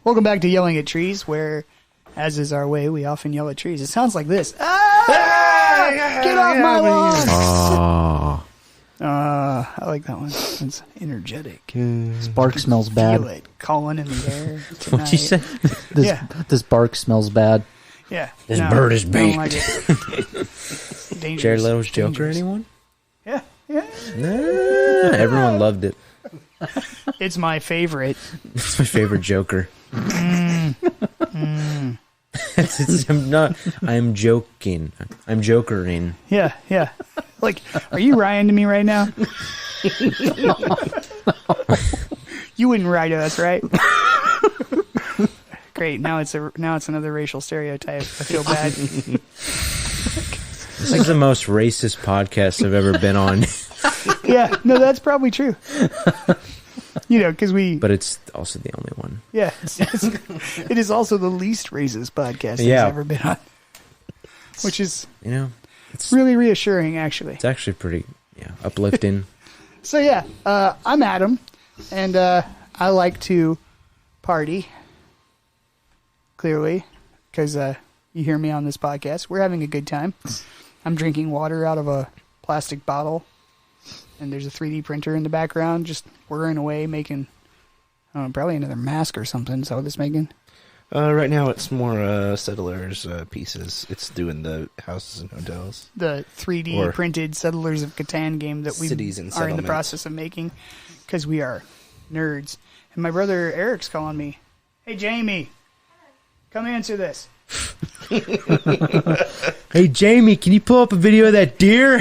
Welcome back to Yelling at Trees, where, as is our way, we often yell at trees. It sounds like this. Ah! Get off my lawn! I like that one. It's energetic. Bark smells bad. Feel it calling in the air tonight. What'd you say? This bark smells bad. Yeah. This bird is I don't baked. like it. Dangerous. Jared Leto's Joker, Dangerous. anyone? Yeah. Yeah. Nah, everyone loved it. It's my favorite. It's my favorite Joker. I'm joking. I'm jokering. Yeah, yeah. Like, are you Ryan to me right now? You wouldn't write us, right? Great. Now it's another racial stereotype. I feel bad. This is the most racist podcast I've ever been on. Yeah, no, that's probably true. Because But it's also the only one. yeah, it is also the least racist podcast Yeah. I've ever been on, which is It's really reassuring, actually. It's actually pretty uplifting. So yeah, I'm Adam, and I like to party. Clearly, because you hear me on this podcast, we're having a good time. I'm drinking water out of a plastic bottle, and there's a 3D printer in the background, just whirring away, making probably another mask or something. So this making. Right now, it's more Settlers pieces. It's doing the houses and hotels. The 3D printed Settlers of Catan game that we Cities and are in the settlements. process of making because we are nerds. And my brother Eric's calling me. Hey, Jamie, come answer this. Hey, Jamie, can you pull up a video of that deer?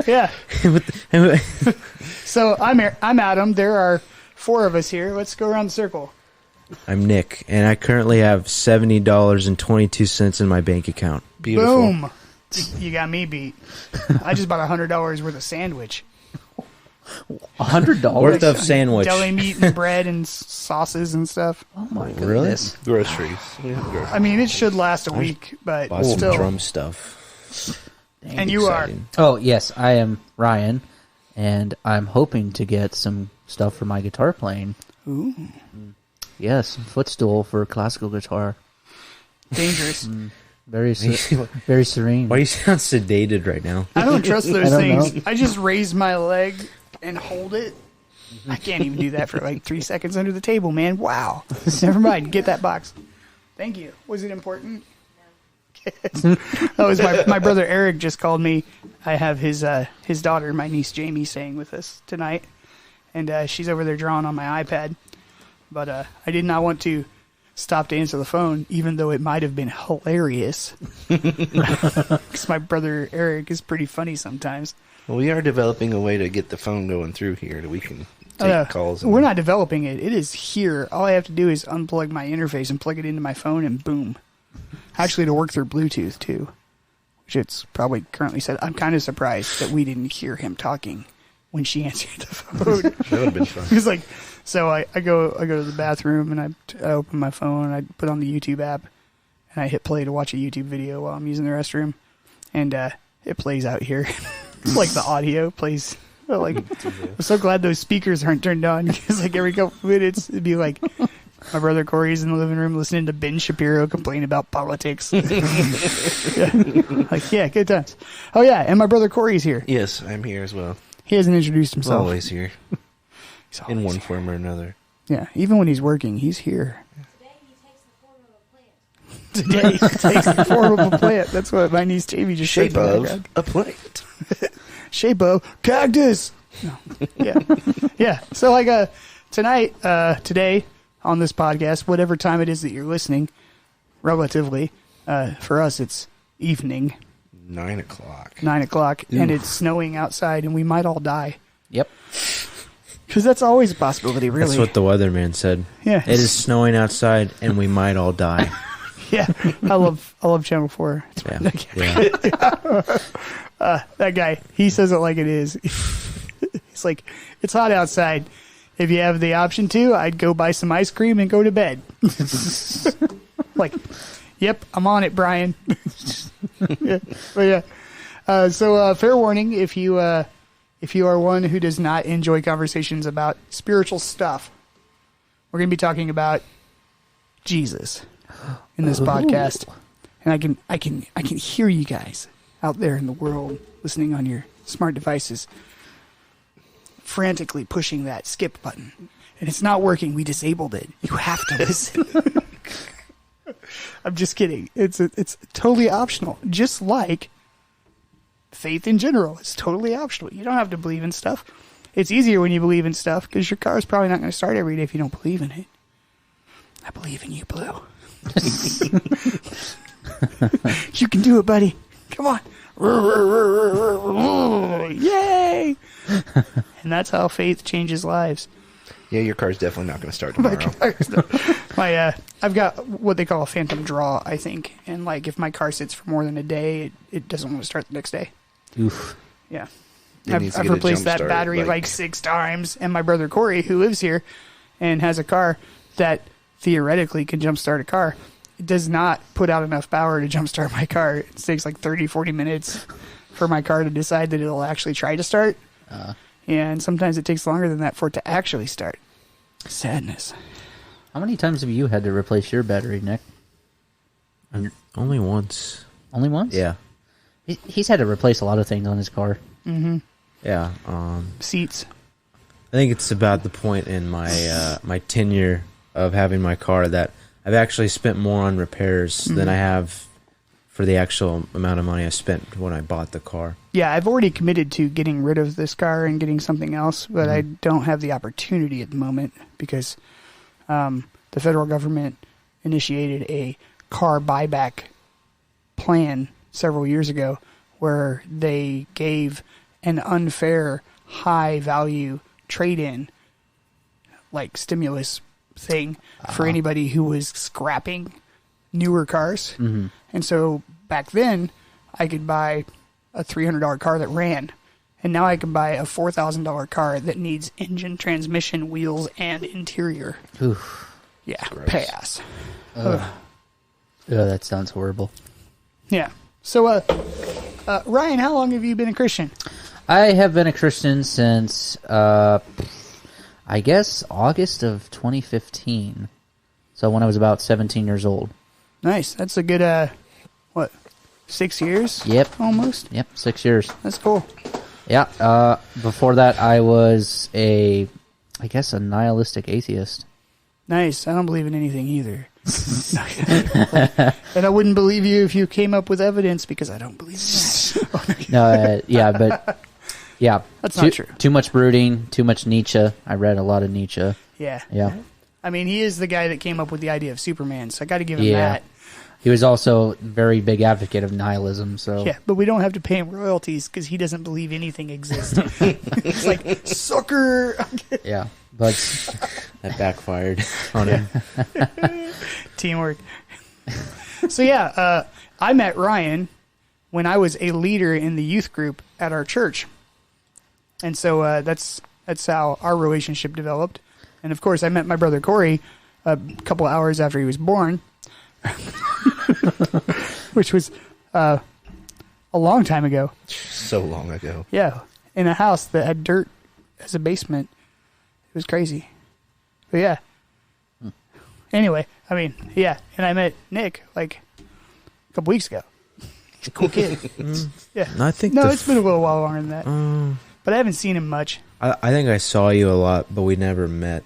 Yeah. So I'm Adam. There are 4 of us here. Let's go around the circle. I'm Nick, and I currently have $70.22 in my bank account. Beautiful. Boom. You got me beat. I just bought $100 worth of sandwich. $100 Worth of sandwich. Deli meat and bread and sauces and stuff. Oh my Really? goodness! Groceries. Yeah, groceries. I mean, it should last a week, but Bought some still. drum stuff. And you are. Exciting. Oh yes, I am Ryan, and I'm hoping to get some stuff for my guitar playing. Ooh. Yes, footstool for classical guitar. Dangerous. Very very serene. Why do you sound sedated right now? I don't trust those I don't things. know. I just raise my leg and hold it. I can't even do that for like 3 seconds under the table, man. Wow. Never mind. Get that box. Thank you. Was it important? That was my brother Eric just called me. I have his daughter, my niece Jamie, staying with us tonight, and she's over there drawing on my iPad. But I did not want to stop to answer the phone, even though it might have been hilarious. Because my brother Eric is pretty funny sometimes. Well, we are developing a way to get the phone going through here that we can take calls. And We're not developing it. It is here. All I have to do is unplug my interface and plug it into my phone, and boom. Actually, to work through Bluetooth, too. Which it's probably currently set. I'm kind of surprised that we didn't hear him talking when she answered the phone. That would have been fun. He was like, so I go to the bathroom, and I open my phone, and I put on the YouTube app, and I hit play to watch a YouTube video while I'm using the restroom. And it plays out here. It's like the audio plays. Like, I'm so glad those speakers aren't turned on, because like every couple of minutes it'd be like my brother Corey's in the living room listening to Ben Shapiro complain about politics. Yeah. Like, yeah, good times. Oh yeah, and my brother Corey's here. Yes, I'm here as well. He hasn't introduced himself. Always here. He's always In one here. form or another. Yeah, even when he's working, he's here. Today he takes the form of a plant. Today he takes the form of a plant. That's what my niece Jamie just Shape said. in the of background. a plant. Shape of cactus. No. Yeah. Yeah. So like tonight, today on this podcast, whatever time it is that you're listening, relatively, for us it's evening, 9 o'clock. 9 o'clock, and it's snowing outside, and we might all die. Yep. Because that's always a possibility, really. That's what the weatherman said. Yeah. It is snowing outside, and we might all die. Yeah. I love Channel 4. It's Yeah. Yeah. that guy, he says it like it is. He's like, it's hot outside. If you have the option to, I'd go buy some ice cream and go to bed. Like, yep, I'm on it, Brian. Yeah, but yeah. So fair warning, if you are one who does not enjoy conversations about spiritual stuff, We're going to be talking about Jesus in this podcast. And I can hear you guys out there in the world listening on your smart devices frantically pushing that skip button. And it's not working. We disabled it. You have to listen. I'm just kidding. It's totally optional. Just like faith in general. It's totally optional. You don't have to believe in stuff. It's easier when you believe in stuff because your car is probably not going to start every day if you don't believe in it. I believe in you, Blue. You can do it, buddy. Come on. Yay! And that's how faith changes lives. Yeah, your car's definitely not going to start tomorrow. I've got what they call a phantom draw, I think. And like if my car sits for more than a day, it doesn't want to start the next day. Oof. Yeah. It needs to I've get a replaced jump that start, battery like 6 times. And my brother Corey, who lives here and has a car that theoretically can jumpstart a car, it does not put out enough power to jumpstart my car. It takes like 30, 40 minutes for my car to decide that it'll actually try to start. And sometimes it takes longer than that for it to actually start. Sadness. How many times have you had to replace your battery, Nick? Only once. Only once? Yeah. He's had to replace a lot of things on his car. Mm-hmm. Yeah. Seats. I think it's about the point in my my tenure of having my car that I've actually spent more on repairs than I have for the actual amount of money I spent when I bought the car. Yeah, I've already committed to getting rid of this car and getting something else, but I don't have the opportunity at the moment because the federal government initiated a car buyback plan several years ago where they gave an unfair high value trade-in like stimulus thing for anybody who was scrapping newer cars. And so back then I could buy a $300 car that ran, and now I can buy a $4,000 car that needs engine, transmission, wheels, and interior. Oof. Yeah, pass. That sounds horrible. Yeah. So, Ryan, how long have you been a Christian? I have been a Christian since, I guess, August of 2015. So when I was about 17 years old. Nice. That's a good, 6 years? Yep. Almost? Yep, 6 years. That's cool. Yeah. Before that, I was a nihilistic atheist. Nice. I don't believe in anything either. And I wouldn't believe you if you came up with evidence because I don't believe in that. No, yeah. That's not true. Too much brooding, too much Nietzsche. I read a lot of Nietzsche. Yeah. Yeah. I mean, he is the guy that came up with the idea of Superman, so I got to give him Yeah. that. He was also a very big advocate of nihilism. So Yeah, but we don't have to pay him royalties because he doesn't believe anything exists. It's like, sucker! yeah, but That backfired on him. Teamwork. So yeah, I met Ryan when I was a leader in the youth group at our church. And so that's how our relationship developed. And of course, I met my brother Corey a couple hours after he was born, which was a long time ago. So long ago. Yeah, in a house that had dirt as a basement. It was crazy. But yeah. Anyway, I mean, yeah. And I met Nick like a couple weeks ago. He's a cool kid. Yeah. I think No, it's been a little while longer than that. But I haven't seen him much. I think I saw you a lot, but we never met.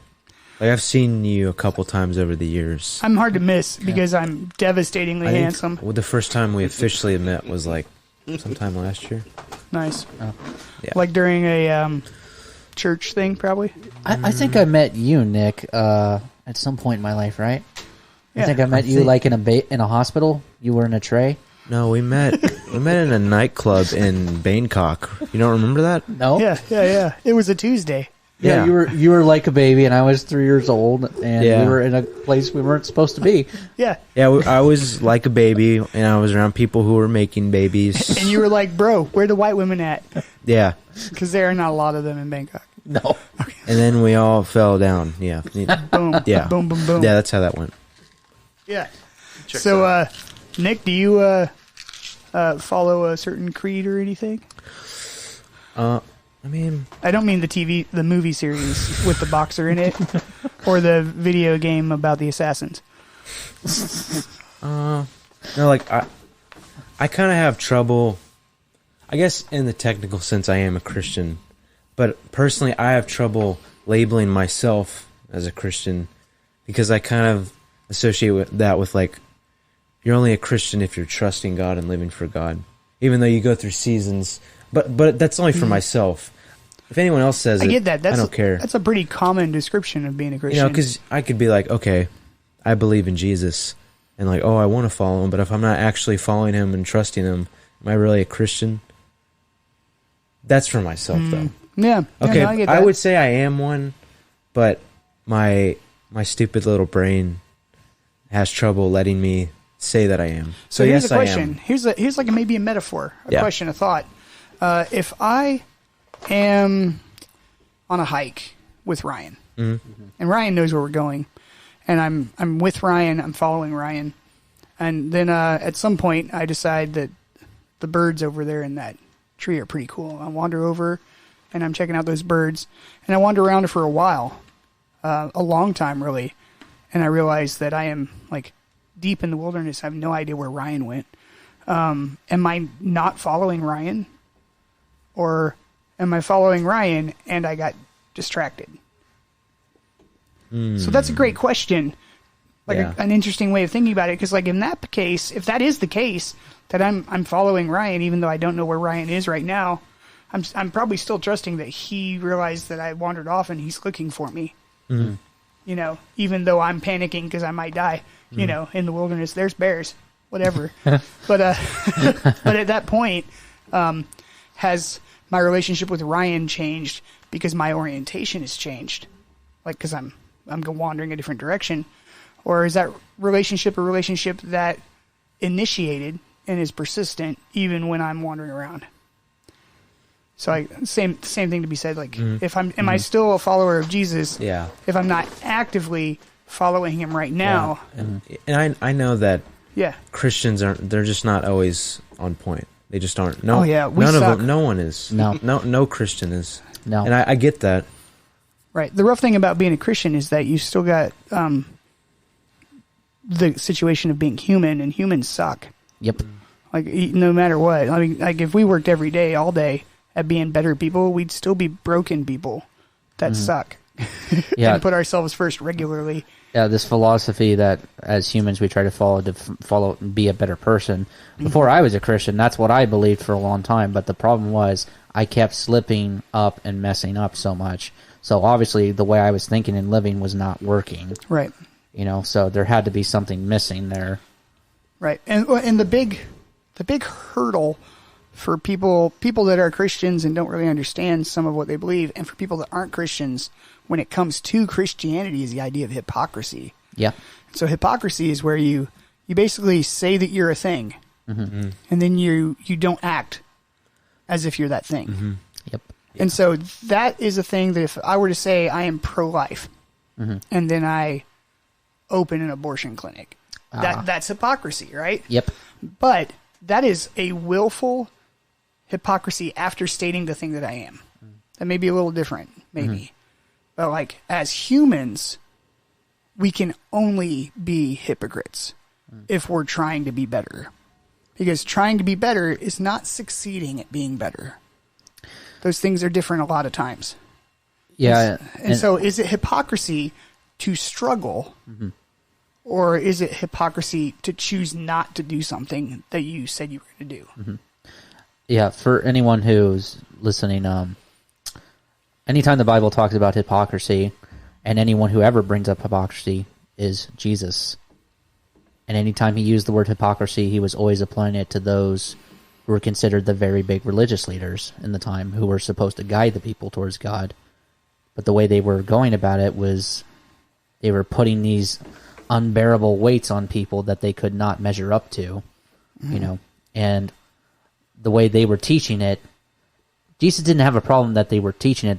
Like I've seen you a couple times over the years. I'm hard to miss because I'm devastatingly I think handsome. the first time we officially met was like sometime last year. Nice. Yeah. Like during a church thing, probably. I think I met you, Nick, at some point in my life, right? Yeah. I think I met you like in a hospital. You were in a tray. No, we met in a nightclub in Bangkok. You don't remember that? No. Yeah. It was a Tuesday. Yeah, Yeah. you were like a baby, and I was 3 years old, and Yeah. we were in a place we weren't supposed to be. Yeah. Yeah, I was like a baby, and I was around people who were making babies. And you were like, bro, where the white women at? Yeah, Because there are not a lot of them in Bangkok. No. and then we all fell down. Yeah, Boom. Yeah. Boom, boom, boom. yeah, that's how that went. Yeah. So, Nick, do you follow a certain creed or anything? I mean, I don't mean the movie series with the boxer in it, or the video game about the assassins. no, like I kind of have trouble. I guess in the technical sense, I am a Christian, but personally, I have trouble labeling myself as a Christian because I kind of associate that with like, you're only a Christian if you're trusting God and living for God, even though you go through seasons. But that's only for myself. If anyone else says I get that. I don't care. That's a pretty common description of being a Christian. You know, because I could be like, okay, I believe in Jesus, and like, oh, I want to follow him, but if I'm not actually following him and trusting him, am I really a Christian? That's for myself, though. Yeah. Okay, no, I get that. I would say I am one, but my stupid little brain has trouble letting me say that I am. So here's yes, a question. I am. Here's like maybe a metaphor, a Yeah. question, a thought. If I am on a hike with Ryan, and Ryan knows where we're going, and I'm with Ryan, I'm following Ryan, and then at some point I decide that the birds over there in that tree are pretty cool. I wander over, and I'm checking out those birds, and I wander around for a while, a long time really, and I realize that I am like deep in the wilderness. I have no idea where Ryan went. Am I not following Ryan? Or am I following Ryan and I got distracted? So that's a great question. Like Yeah. an interesting way of thinking about it. Because like in that case, if that is the case, that I'm following Ryan, even though I don't know where Ryan is right now, I'm probably still trusting that he realized that I wandered off and he's looking for me. You know, even though I'm panicking because I might die, you know, in the wilderness, there's bears, whatever. but but at that point, has my relationship with Ryan changed because my orientation has changed? Like, because I'm wandering a different direction? Or is that relationship a relationship that initiated and is persistent even when I'm wandering around? So same thing to be said. Like, if am I still a follower of Jesus? Yeah. If I'm not actively following him right now, And I know that yeah. Christians they're just not always on point. They just aren't. No, Oh, yeah, we none suck. of them. No one is. No. no Christian is. No. And I get that. Right. The rough thing about being a Christian is that you still got the situation of being human, and humans suck. Yep. Like, no matter what. I mean, like, if we worked every day, all day, at being better people, we'd still be broken people that suck. Yeah. And put ourselves first regularly. Yeah, this philosophy that as humans we try to follow and be a better person. Before I was a Christian, that's what I believed for a long time, but the problem was I kept slipping up and messing up so much. So obviously the way I was thinking and living was not working. Right. You know, so there had to be something missing there. Right. And the big hurdle for people that are Christians and don't really understand some of what they believe, and for people that aren't Christians when it comes to Christianity, is the idea of hypocrisy. Yeah. So hypocrisy is where you basically say that you're a thing, and then you don't act as if you're that thing. Yep. And so that is a thing that if I were to say I am pro-life, and then I open an abortion clinic, that's hypocrisy, right? Yep. But that is a willful hypocrisy after stating the thing that I am. That may be a little different, maybe. But like, as humans, we can only be hypocrites if we're trying to be better. Because trying to be better is not succeeding at being better. Those things are different a lot of times. Yeah. And so is it hypocrisy to struggle, or is it hypocrisy to choose not to do something that you said you were going to do? Yeah, for anyone who's listening, anytime the Bible talks about hypocrisy, and anyone who ever brings up hypocrisy is Jesus. And anytime he used the word hypocrisy, he was always applying it to those who were considered the very big religious leaders in the time, who were supposed to guide the people towards God. But the way they were going about it was they were putting these unbearable weights on people that they could not measure up to, you know, and the way they were teaching it, Jesus didn't have a problem that they were teaching it,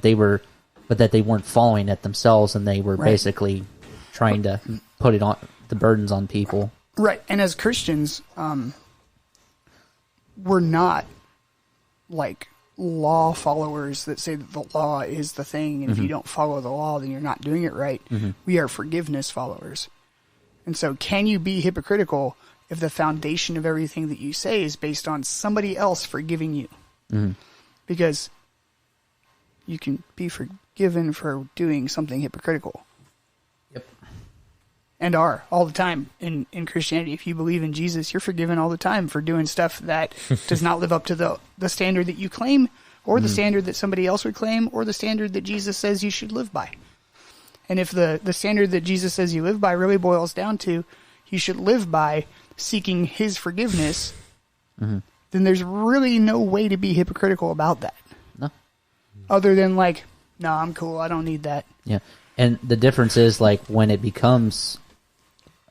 but that they weren't following it themselves, and they were basically trying to put it on the burdens on people. Right. And as Christians, we're not like law followers that say that the law is the thing, and if you don't follow the law, then you're not doing it right. We are forgiveness followers. And so can you be hypocritical if the foundation of everything that you say is based on somebody else forgiving you? Because you can be forgiven for doing something hypocritical. Yep. And are all the time in Christianity. If you believe in Jesus, you're forgiven all the time for doing stuff that does not live up to the standard that you claim, or the standard that somebody else would claim, or the standard that Jesus says you should live by. And if the standard that Jesus says you live by really boils down to you should live by seeking his forgiveness, then there's really no way to be hypocritical about that. No. Other than like, no, I'm cool, I don't need that. Yeah. And the difference is, like, when it becomes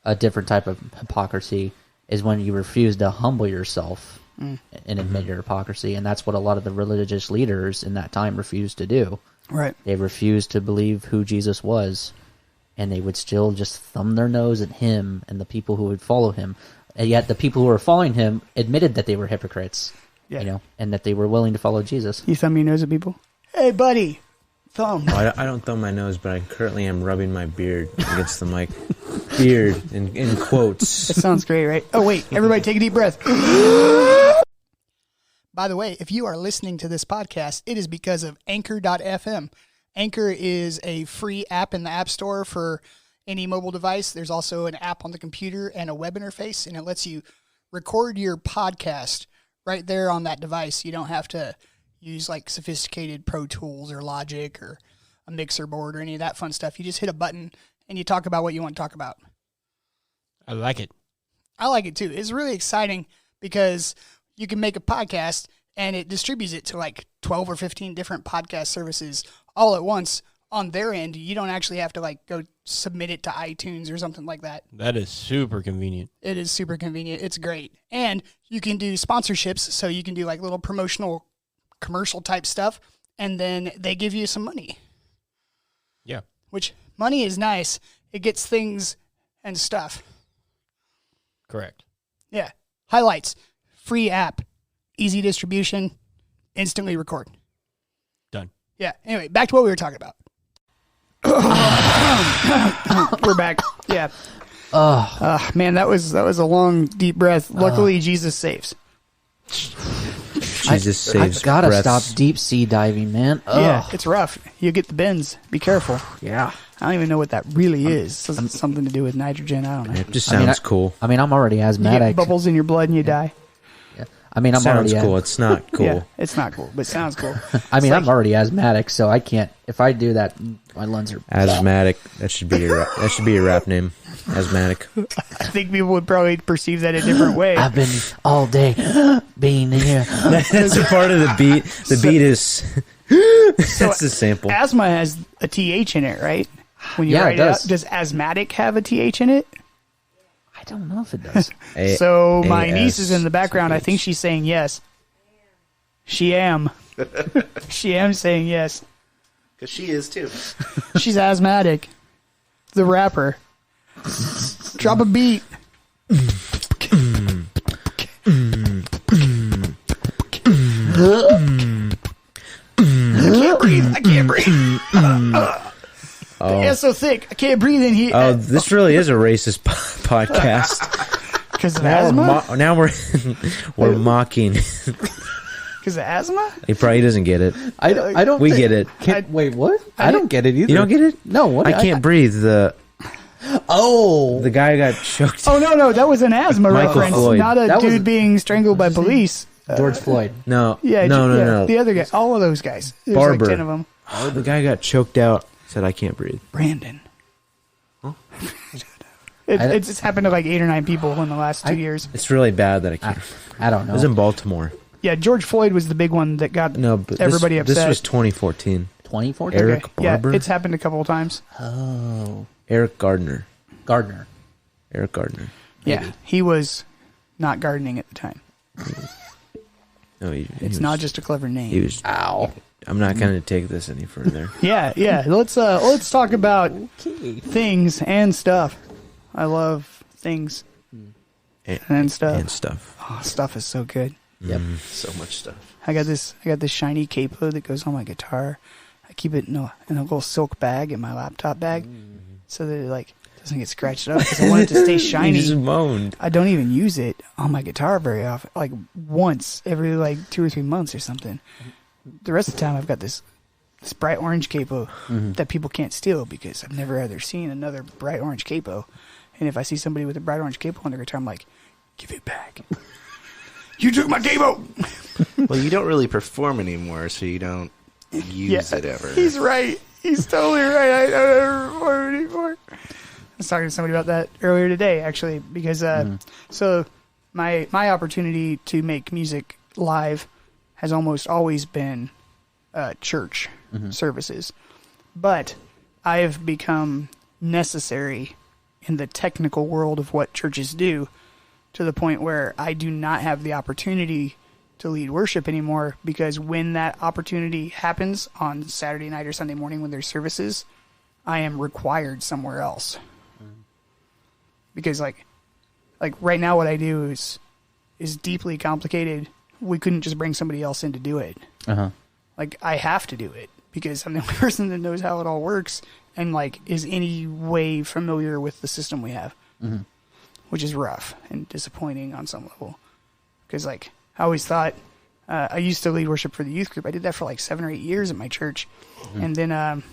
a different type of hypocrisy is when you refuse to humble yourself and admit your hypocrisy. And that's what a lot of the religious leaders in that time refused to do. Right. They refused to believe who Jesus was, and they would still just thumb their nose at him and the people who would follow him. And yet the people who were following him admitted that they were hypocrites, Yeah. and that they were willing to follow Jesus. You thumb your nose at people? Hey, buddy. Thumb. Well, I don't thumb my nose, but I currently am rubbing my beard against the mic. Beard, in quotes. That sounds great, right? Oh, wait. Everybody take a deep breath. By the way, if you are listening to this podcast, it is because of Anchor.fm. Anchor is a free app in the App Store for any mobile device. There's also an app on the computer and a web interface, and it lets you record your podcast right there on that device. You don't have to use like sophisticated Pro Tools or Logic or a mixer board or any of that fun stuff. You just hit a button and you talk about what you want to talk about. I like it. I like it too. It's really exciting because you can make a podcast and it distributes it to like 12 or 15 different podcast services all at once on their end. You don't actually have to like go submit it to iTunes or something like that. That is super convenient. It is super convenient. It's great. And you can do sponsorships, so you can do like little promotional commercial type stuff, and then they give you some money. Yeah. Which money is nice. It gets things and stuff. Correct. Yeah. Highlights. Free app. Easy distribution. Instantly record. Done. Yeah. Anyway, back to what we were talking about. We're back. Yeah. Man, that was a long, deep breath. Luckily, Jesus saves. Jesus saves I've got to breaths. stop deep sea diving, man. Yeah, Ugh. it's rough. You get the bends. Be careful. Yeah. I don't even know what that really is. Something to do with nitrogen. I don't know. It just I mean, sounds cool. I mean, I'm already You get asthmatic. bubbles in your blood and you die. I mean, I'm Sounds already cool. It's not cool. Yeah, it's not cool, but sounds cool. I mean, It's I'm already asthmatic, so I can't. If I do that, my lungs are. Asthmatic. That should be your rap name. Asthmatic. I think people would probably perceive that a different way. I've been all day being here. That's a part of the beat. The beat is. That's the sample. Asthma has a TH in it, right? When you Yeah, write it does. out, does asthmatic have a TH in it? I don't know if it does. So my niece is in the background. I think she's saying yes. She am. She am saying yes. Because she is too. She's asthmatic. The rapper. Drop a beat. I can't breathe. The air's so thick. I can't breathe in here. Oh, this really is a racist podcast. Because of asthma? Now we're mocking. Because of asthma? He probably doesn't get it. I don't. We think- get it. Wait, what? I don't get it either. You don't get it? No. What? I can't breathe. The guy got choked. Oh, no. That was an asthma Michael reference. Floyd. Not a That was- dude being strangled by police. George Floyd. No. Yeah, No. The other guy. All of those guys. There's Barber. like 10 of them. The guy got choked out. Said, "I can't breathe." Brandon. It's happened to like 8 or 9 people in the last 2 years. It's really bad that I can't. I don't It know. was in Baltimore. Yeah, George Floyd was the big one that got No, but everybody this upset. was 2014. 2014. Eric Yeah, Barber. it's happened a couple of times. Oh, Eric Gardner. Gardner. Eric Gardner. Yeah, he was not gardening at the time. No, he It's was, not just a clever name. He was. Ow. I'm not going to take this any further. Yeah. Let's talk about things and stuff. I love things And, and stuff. and stuff. Oh, stuff is so good. Yep. So much stuff. I got this shiny capo that goes on my guitar. I keep it in a little silk bag in my laptop bag, so that it like doesn't get scratched up. Because I want it to stay You shiny. just moaned. I don't even use it on my guitar very often, like once every like 2 or 3 months or something. The rest of the time, I've got this bright orange capo that people can't steal because I've never ever seen another bright orange capo. And if I see somebody with a bright orange capo on their guitar, I'm like, give it back. You took my capo. Well, you don't really perform anymore, so you don't use it ever. He's right. He's totally right. I don't ever perform anymore. I was talking to somebody about that earlier today, actually, because so my opportunity to make music live has almost always been church services, but I've become necessary in the technical world of what churches do, to the point where I do not have the opportunity to lead worship anymore, because when that opportunity happens on Saturday night or Sunday morning when there's services, I am required somewhere else. Because like right now what I do is deeply complicated. We couldn't just bring somebody else in to do it. Like, I have to do it because I'm the only person that knows how it all works and like is any way familiar with the system we have. Which is rough and disappointing on some level. Because, like, I always thought, I used to lead worship for the youth group. I did that for like 7 or 8 years at my church. And then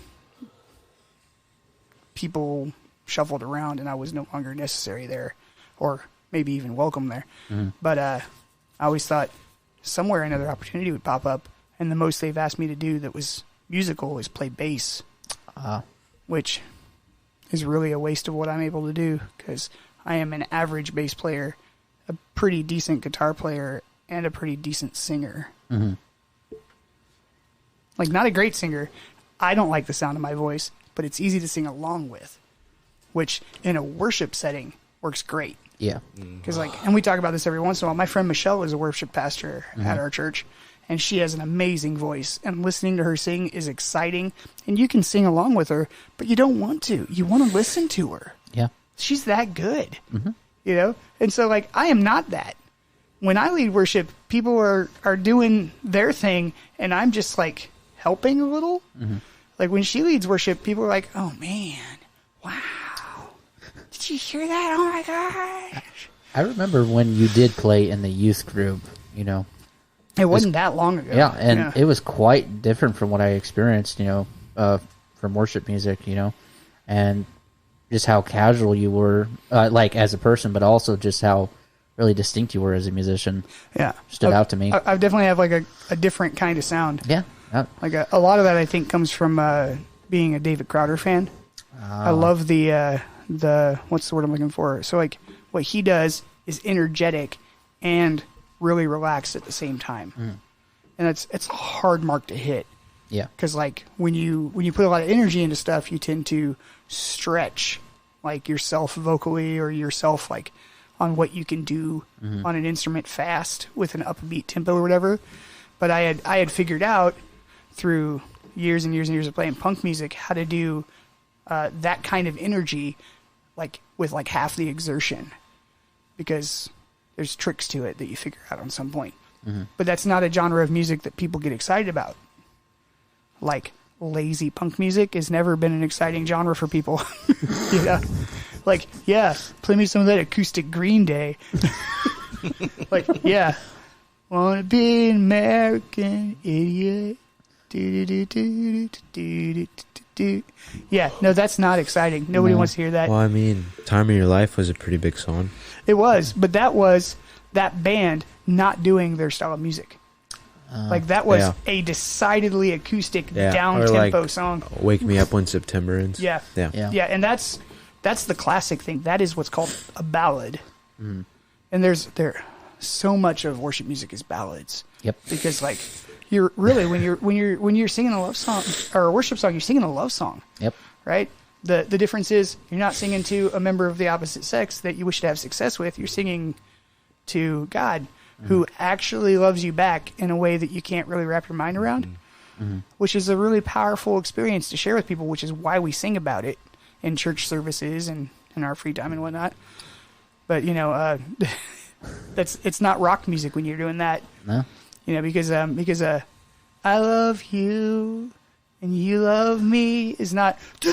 people shuffled around and I was no longer necessary there, or maybe even welcome there. But I always thought somewhere another opportunity would pop up. And the most they've asked me to do that was musical is play bass, which is really a waste of what I'm able to do, because I am an average bass player, a pretty decent guitar player, and a pretty decent singer. Like, not a great singer. I don't like the sound of my voice, but it's easy to sing along with, which in a worship setting works great. Yeah. Because, like, and we talk about this every once in a while. My friend Michelle is a worship pastor at our church, and she has an amazing voice, and listening to her sing is exciting, and you can sing along with her, but you don't want to. You want to listen to her. Yeah. She's that good, you know? And so, like, I am not that. When I lead worship, people are doing their thing, and I'm just, like, helping a little. Like, when she leads worship, people are like, oh, man, wow. Did you hear that? Oh, my gosh. I remember when you did play in the youth group, you know. It wasn't that long ago. Yeah, and it was quite different from what I experienced, you know, from worship music, you know, and just how casual you were, like, as a person, but also just how really distinct you were as a musician. Yeah. Stood out to me. I definitely have, like, a different kind of sound. Yeah. Like, a lot of that, I think, comes from being a David Crowder fan. I love the what's the word I'm looking for? So, like, what he does is energetic and really relaxed at the same time. And it's a hard mark to hit. Yeah. Because, like, when you put a lot of energy into stuff, you tend to stretch, like, yourself vocally or yourself, like, on what you can do on an instrument fast with an upbeat tempo or whatever. But I had figured out through years and years and years of playing punk music how to do that kind of energy, like, with, like, half the exertion. Because there's tricks to it that you figure out on some point. But that's not a genre of music that people get excited about. Like, lazy punk music has never been an exciting genre for people. You know? Like, yeah, play me some of that acoustic Green Day. Like, yeah. Wanna be an American idiot. Yeah, no, that's not exciting. Nobody wants to hear that. Well, I mean, Time of Your Life was a pretty big song. It was, but that was that band not doing their style of music. Like, that was a decidedly acoustic, down-tempo song. Wake Me Up When September Ends. Yeah, and that's the classic thing. That is what's called a ballad. And there so much of worship music is ballads. Yep. Because, like, you're really when you're singing a love song or a worship song, you're singing a love song. Yep. Right? The difference is you're not singing to a member of the opposite sex that you wish to have success with. You're singing to God, who actually loves you back in a way that you can't really wrap your mind around, which is a really powerful experience to share with people, which is why we sing about it in church services and in our free time and whatnot. But, you know, it's not rock music when you're doing that. No. You know, because I love you and you love me is not, you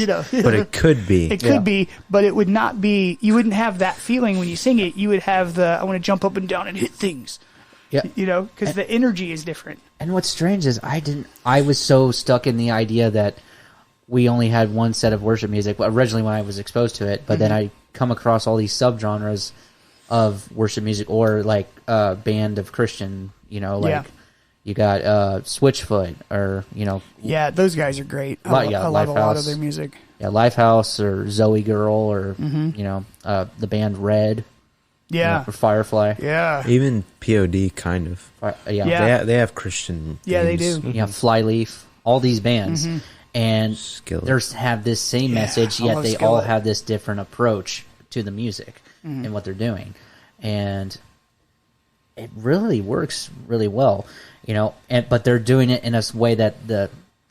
know. But it could be. It could be, but it would not be. You wouldn't have that feeling when you sing it. You would have the I want to jump up and down and hit things. Yeah. You know, because the energy is different. And what's strange is I was so stuck in the idea that we only had one set of worship music originally when I was exposed to it, but then I come across all these subgenres of worship music or like a band of Christian, you know, like you got Switchfoot or, you know. Yeah, those guys are great. I love a lot of their music. Yeah, Lifehouse or Zoe Girl or, you know, the band Red. Yeah. You know, or Firefly. Yeah. Even POD, kind of. Yeah. They have Christian. Yeah, they themes. do. Yeah, Flyleaf. All these bands. And Skillet. they have this same message, I yet love they all Skillet. have this different approach to the music and what they're doing. And it really works really well, you know. But they're doing it in a way that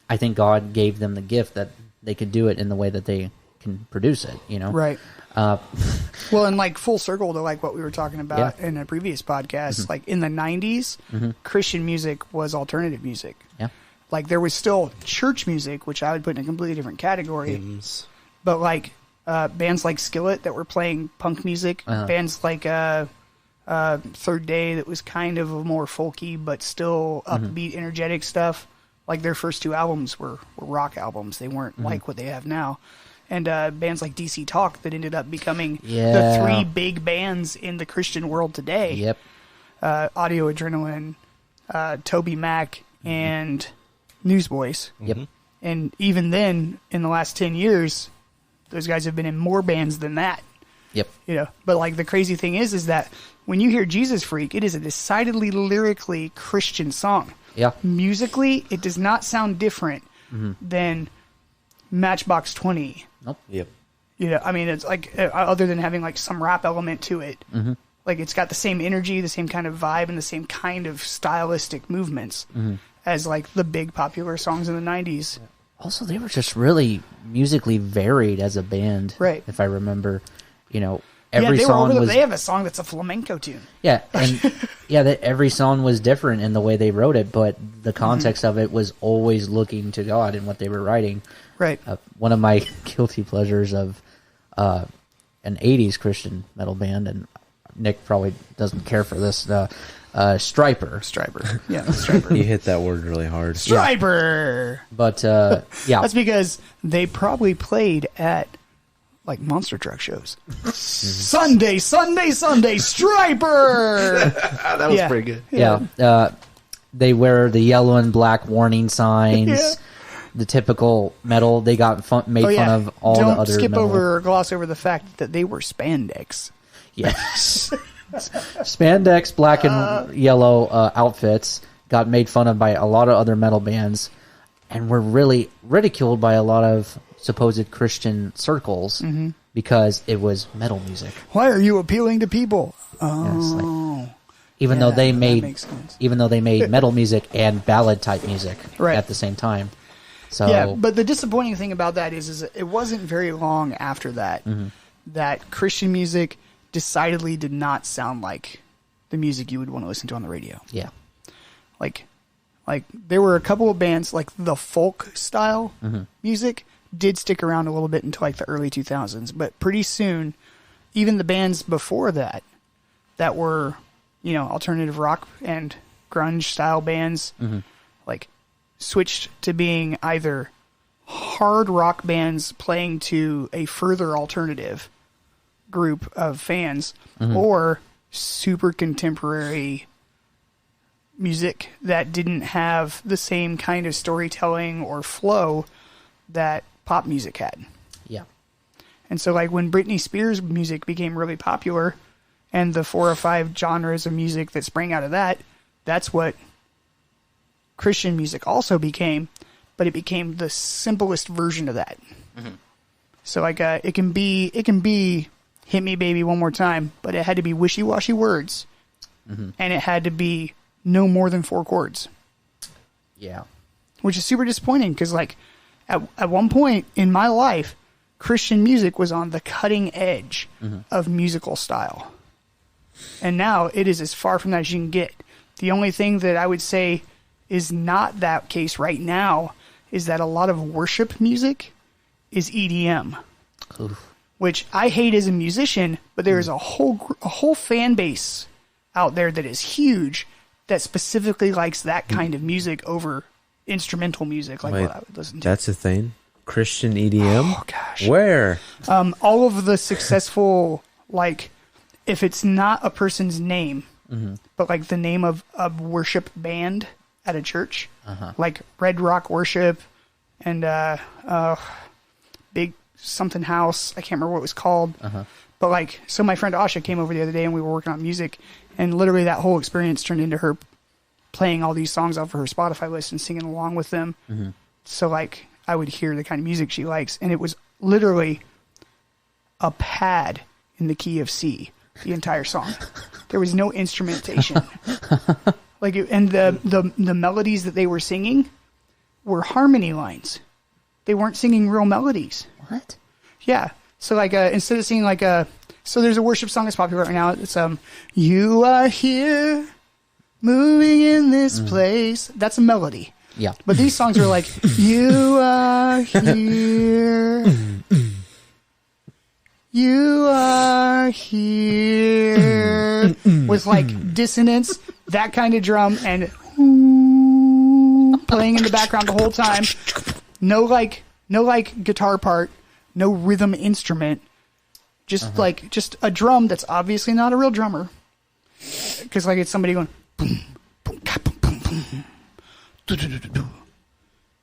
I think God gave them the gift that they could do it in the way that they can produce it, you know. Right. Well, and like full circle to like what we were talking about in a previous podcast, like in the 90s, Christian music was alternative music. Yeah. Like there was still church music, which I would put in a completely different category. Hymns. But like bands like Skillet that were playing punk music, bands like Third Day that was kind of a more folky but still upbeat, energetic stuff. Like their first two albums were rock albums. They weren't like what they have now. And bands like DC Talk that ended up becoming the three big bands in the Christian world today. Yep. Audio Adrenaline, Toby Mac, and Newsboys. Yep. And even then, in the last 10 years, those guys have been in more bands than that. Yep. You know, but like the crazy thing is that when you hear Jesus Freak, it is a decidedly lyrically Christian song. Yeah. Musically, it does not sound different than Matchbox 20. Nope. Yep. You know, I mean, it's like other than having like some rap element to it, like it's got the same energy, the same kind of vibe, and the same kind of stylistic movements as like the big popular songs in the 90s. Also, they were just really musically varied as a band. Right. If I remember, you know, Yeah, every they were song over was. they have a song that's a flamenco tune. Yeah, and that every song was different in the way they wrote it, but the context of it was always looking to God in what they were writing. Right. One of my guilty pleasures of an 80s Christian metal band, and Nick probably doesn't care for this, Stryper. Striper. Yeah, Striper. You hit that word really hard. Striper. But, yeah. That's because they probably played at like monster truck shows. Sunday, Striper. That was pretty good. Yeah. They wear the yellow and black warning signs. Yeah. The typical metal. They got made fun of all Don't the other skip metal. over or gloss over the fact that they were spandex. Yes. Spandex, black and yellow outfits got made fun of by a lot of other metal bands and were really ridiculed by a lot of supposed Christian circles because it was metal music. Why are you appealing to people? Yes, like, even Yeah, though they that made makes sense. metal music and ballad type music Right. at the same time. So Yeah, but the disappointing thing about that is it wasn't very long after that that Christian music decidedly did not sound like the music you would want to listen to on the radio. yeah. Like there were a couple of bands like the folk style music did stick around a little bit until like the early 2000s, but pretty soon even the bands before that were, you know, alternative rock and grunge style bands like switched to being either hard rock bands playing to a further alternative group of fans or super contemporary music that didn't have the same kind of storytelling or flow that pop music had. Yeah. And so like when Britney Spears music became really popular and the 4 or 5 genres of music that sprang out of that, that's what Christian music also became, but it became the simplest version of that. So like it can be Hit Me Baby One More Time, but it had to be wishy-washy words and it had to be no more than 4 chords, Yeah. which is super disappointing because like at one point in my life Christian music was on the cutting edge of musical style. And now it is as far from that as you can get. The only thing that I would say is not that case right now is that a lot of worship music is EDM, which I hate as a musician, but there is a whole fan base out there that is huge that specifically likes that kind of music over instrumental music like Wait, what I would listen to. That's a thing? Christian EDM? Oh, gosh. Where? All of the successful, like, if it's not a person's name, but like the name of a worship band at a church, like Red Rock Worship and Big Something House. I can't remember what it was called. But like, so my friend Asha came over the other day and we were working on music, and literally that whole experience turned into her playing all these songs off of her Spotify list and singing along with them. So like, I would hear the kind of music she likes, and it was literally a pad in the key of C, the entire song. There was no instrumentation. Like, and the melodies that they were singing were harmony lines. They weren't singing real melodies. What? Yeah. So like, instead of singing like so there's a worship song that's popular right now. It's you are here, moving in this place. That's a melody. Yeah. But these songs are like, you are here. You are here. With like dissonance, that kind of drum, and playing in the background the whole time. No like guitar part, no rhythm instrument. Just just a drum that's obviously not a real drummer. Because like it's somebody going boom, boom, ka, boom, boom, boom.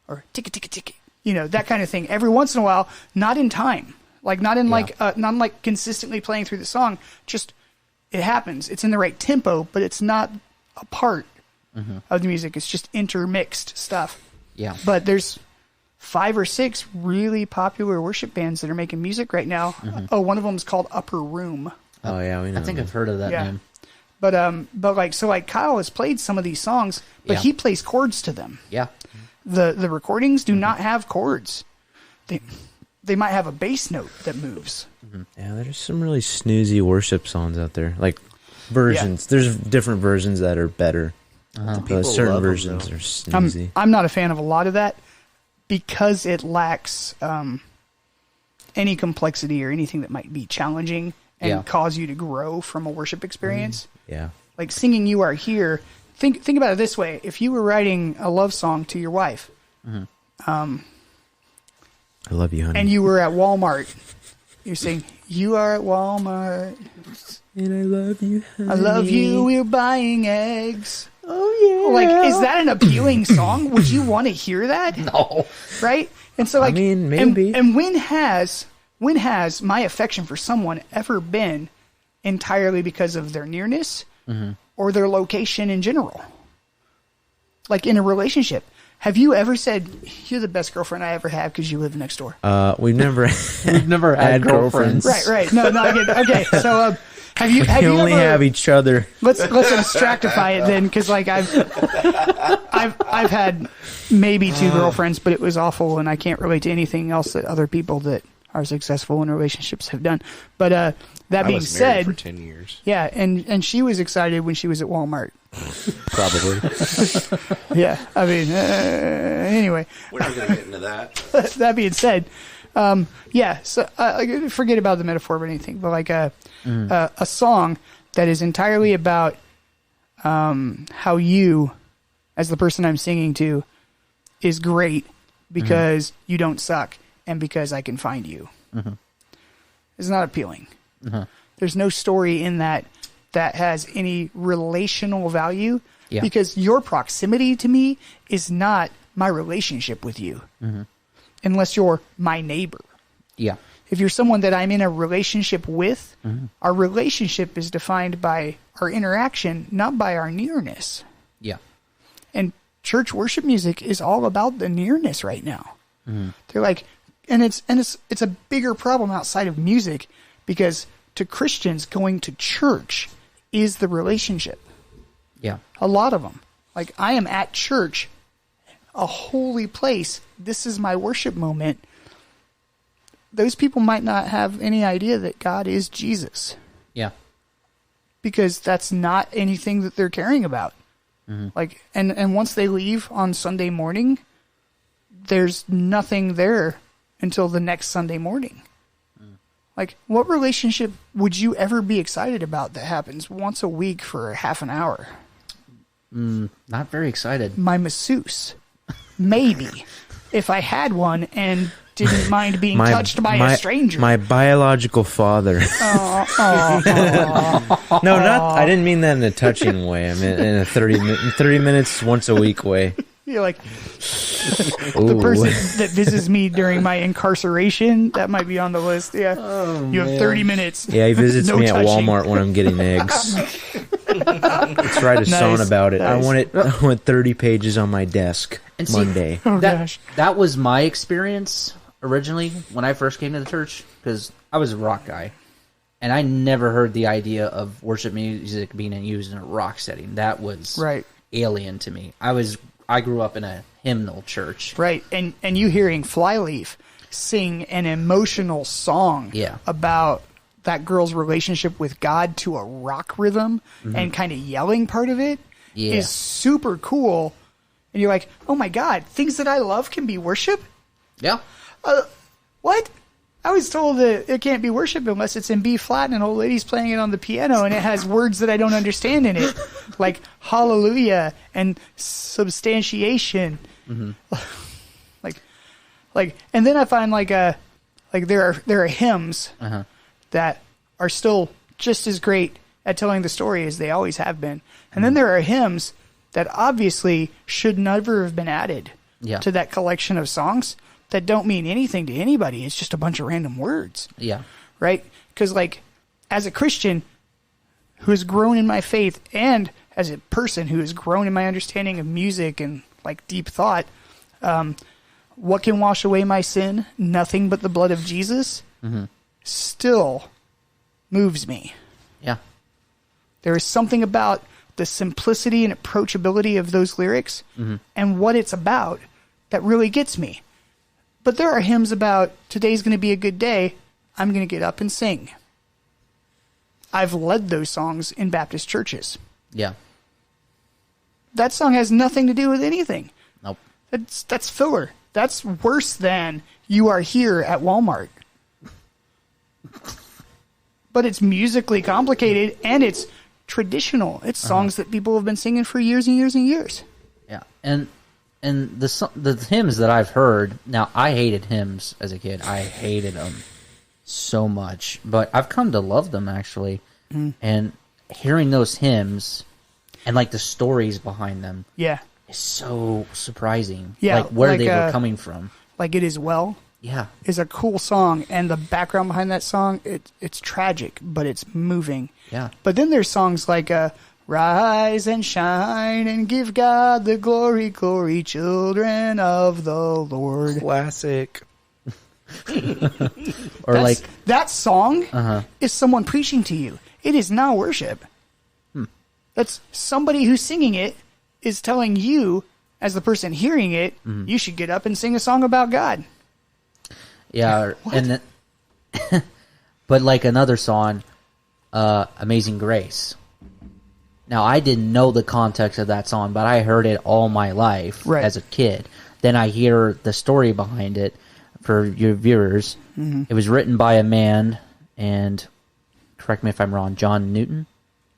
Or tick tick tick, you know, that kind of thing. Every once in a while, not in time, like not in like consistently playing through the song. Just it happens. It's in the right tempo, but it's not a part of the music. It's just intermixed stuff. Yeah. But there's 5 or 6 really popular worship bands that are making music right now. Oh, one of them is called Upper Room. Oh, yeah, we know. I think I've heard of that name. But like, so like Kyle has played some of these songs, but he plays chords to them. Yeah. The recordings do not have chords. They might have a bass note that moves. Yeah, there's some really snoozy worship songs out there. Like, versions. There's different versions that are better. But certain love 'em, versions though. are snoozy. I'm not a fan of a lot of that because it lacks any complexity or anything that might be challenging and cause you to grow from a worship experience. Yeah. Like singing "You Are Here." Think about it this way: if you were writing a love song to your wife, I love you, honey. and you were at Walmart, you're saying, "You are at Walmart, And I love you, honey. I love you, we're buying eggs." Oh, yeah. Like, is that an appealing song? Would you want to hear that? No. Right? And so, like, mean, maybe. And when has my affection for someone ever been entirely because of their nearness or their location in general? Like in a relationship, have you ever said, "You're the best girlfriend I ever had because you live next door"? We've never We've never had girlfriends. Right. No, I get it. Okay, so have you we only ever, have each other. Let's abstractify it then, because like I've had maybe 2 girlfriends, but it was awful, and I can't relate to anything else that other people that are successful in relationships have done. But that I being was married said, for 10 years. yeah, and she was excited when she was at Walmart. Probably. Yeah, I mean, anyway. We're not going to get into that. That being said, yeah, so forget about the metaphor or anything, but like a song that is entirely about how you, as the person I'm singing to, is great because you don't suck and because I can find you. It's not appealing. There's no story in that has any relational value because your proximity to me is not my relationship with you. Unless you're my neighbor. Yeah. If you're someone that I'm in a relationship with, our relationship is defined by our interaction, not by our nearness. Yeah. And church worship music is all about the nearness right now. They're like, and it's a bigger problem outside of music because to Christians, going to church is the relationship. Yeah. A lot of them. Like, I am at church, a holy place. This is my worship moment those people might not have any idea that God is Jesus, Yeah. because that's not anything that they're caring about. Like, and once they leave on Sunday morning, there's nothing there until the next Sunday morning. Like, what relationship would you ever be excited about that happens once a week for half an hour? Not very excited. My masseuse. Maybe. If I had one and didn't mind being touched by a stranger. My biological father. No, not. I didn't mean that in a touching way. I mean in a 30 minutes once a week way. You're like, the person that visits me during my incarceration, that might be on the list. Yeah. You have 30 minutes. Yeah, he visits No me at touching. Walmart when I'm getting eggs. Let's write a song Nice, about it. I nice. want 30 pages on my desk And see, Monday. Oh, that, gosh. that was my experience originally when I first came to the church, because I was a rock guy. And I never heard the idea of worship music being used in a rock setting. That was Right. alien to me. I grew up in a hymnal church. Right. And you hearing Flyleaf sing an emotional song Yeah. about that girl's relationship with God to a rock rhythm and kind of yelling part of it Yeah. is super cool. And you're like, oh my God, things that I love can be worship? Yeah. What? I was told that it can't be worship unless it's in B flat and an old lady's playing it on the piano and it has words that I don't understand in it, like hallelujah and substantiation. Like, and then I find there are hymns that are still just as great at telling the story as they always have been, and then there are hymns that obviously should never have been added Yeah. to that collection of songs that don't mean anything to anybody. It's just a bunch of random words, Yeah. right? Because, like, as a Christian who has grown in my faith and as a person who has grown in my understanding of music and, like, deep thought, what can wash away my sin? Nothing but the blood of Jesus. Still moves me. Yeah. There is something about the simplicity and approachability of those lyrics and what it's about that really gets me. But there are hymns about today's going to be a good day. I'm going to get up and sing. I've led those songs in Baptist churches. Yeah. That song has nothing to do with anything. Nope. That's filler. That's worse than You Are Here at Walmart. But it's musically complicated and it's traditional. It's songs that people have been singing for years and years and years. Yeah. And the hymns that I've heard, now I hated hymns as a kid. I hated them so much, but I've come to love them actually. And hearing those hymns and like the stories behind them Yeah. is so surprising. Yeah, Like where like, they were coming from. Like It Is Well Yeah. is a cool song, and the background behind that song, it's tragic, but it's moving. Yeah. But then there's songs like Rise and shine and give God the glory, glory, children of the Lord. Classic. Or like That song is someone preaching to you. It is not worship. That's somebody who's singing it is telling you, as the person hearing it, you should get up and sing a song about God. yeah, and then, but like another song, Amazing Grace. Now, I didn't know the context of that song, but I heard it all my life Right. as a kid. Then I hear the story behind it for your viewers. It was written by a man, and correct me if I'm wrong, John Newton?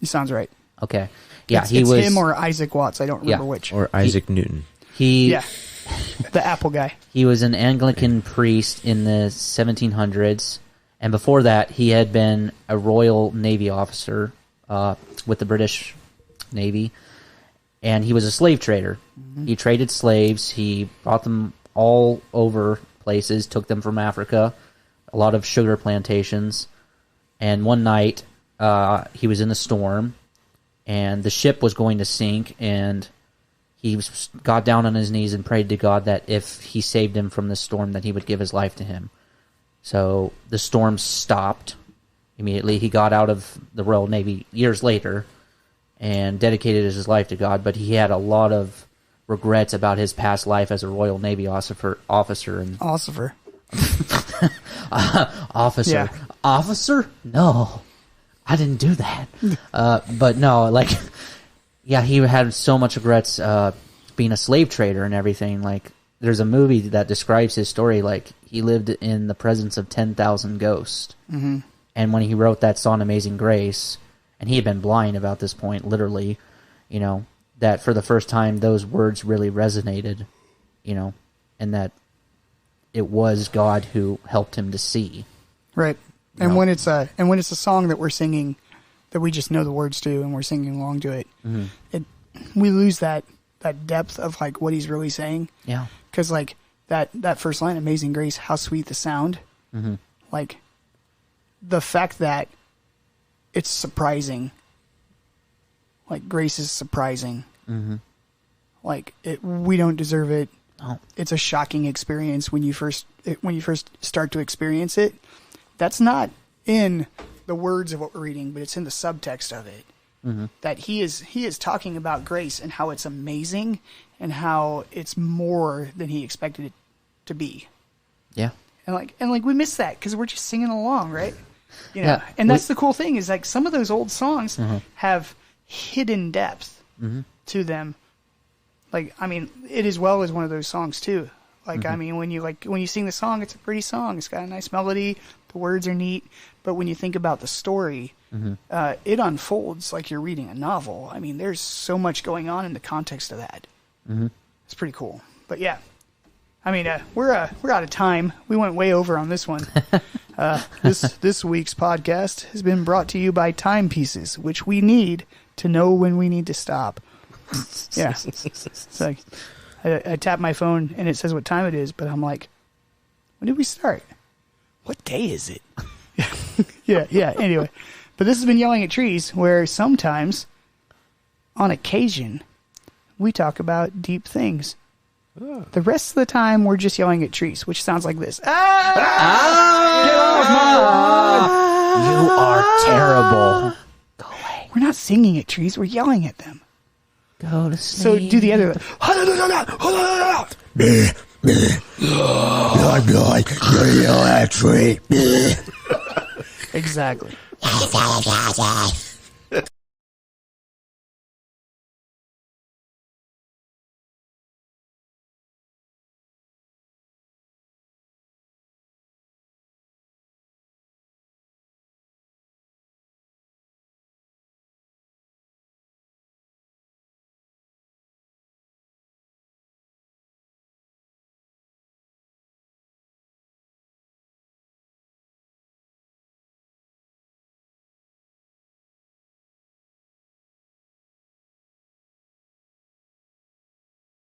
It sounds right. Okay. Yeah, it's, he it's was... him or Isaac Watts. I don't remember Yeah. which. Or Isaac Newton. he, Yeah, the Apple guy. He was an Anglican priest in the 1700s, and before that, he had been a Royal Navy officer with the British Navy, and he was a slave trader. He traded slaves. He brought them all over places, took them from Africa, a lot of sugar plantations, and one night he was in a storm, and the ship was going to sink, and he got down on his knees and prayed to God that if he saved him from this storm, that he would give his life to him. So the storm stopped immediately. He got out of the Royal Navy years later and dedicated his life to God, but he had a lot of regrets about his past life as a Royal Navy officer and Ossifer. Officer. Yeah. Officer? No, I didn't do that. But no, like, yeah, he had so much regrets being a slave trader and everything. Like, there's a movie that describes his story. Like, he lived in the presence of 10,000 ghosts. Mm-hmm. And when he wrote that song, Amazing Grace, and he had been blind about this point, literally, you know, that for the first time, those words really resonated, you know, and that it was God who helped him to see. Right. And No. when it's a song that we're singing, that we just know the words to, and we're singing along to it, we lose that depth of like what he's really saying. Yeah. Because like that first line, "Amazing Grace, how sweet the sound," like the fact that it's surprising. Like, grace is surprising. Like, we don't deserve it. Oh. It's a shocking experience when you first start to experience it. That's not in the words of what we're reading, but it's in the subtext of it. That he is talking about grace and how it's amazing and how it's more than he expected it to be. Yeah. And like we miss that because we're just singing along, right? You know, Yeah, and that's the cool thing is like some of those old songs Mm-hmm. have hidden depth to them. Like, I mean, It Is Well is one of those songs too. Like, Mm-hmm. I mean, when you sing the song, it's a pretty song. It's got a nice melody. The words are neat. But when you think about the story, Mm-hmm. it unfolds like you're reading a novel. I mean, there's so much going on in the context of that. It's pretty cool. But yeah, I mean, we're out of time. We went way over on this one. This week's podcast has been brought to you by timepieces, which we need to know when we need to stop. Yeah. It's like I tap my phone and it says what time it is, but I'm like, when did we start? What day is it? Yeah. Anyway, but this has been Yelling at Trees, where sometimes, on occasion, we talk about deep things. The rest of the time, we're just yelling at trees, which sounds like this. You are terrible. Go away. We're not singing at trees, we're yelling at them. Go to So sleep. do the other. Exactly.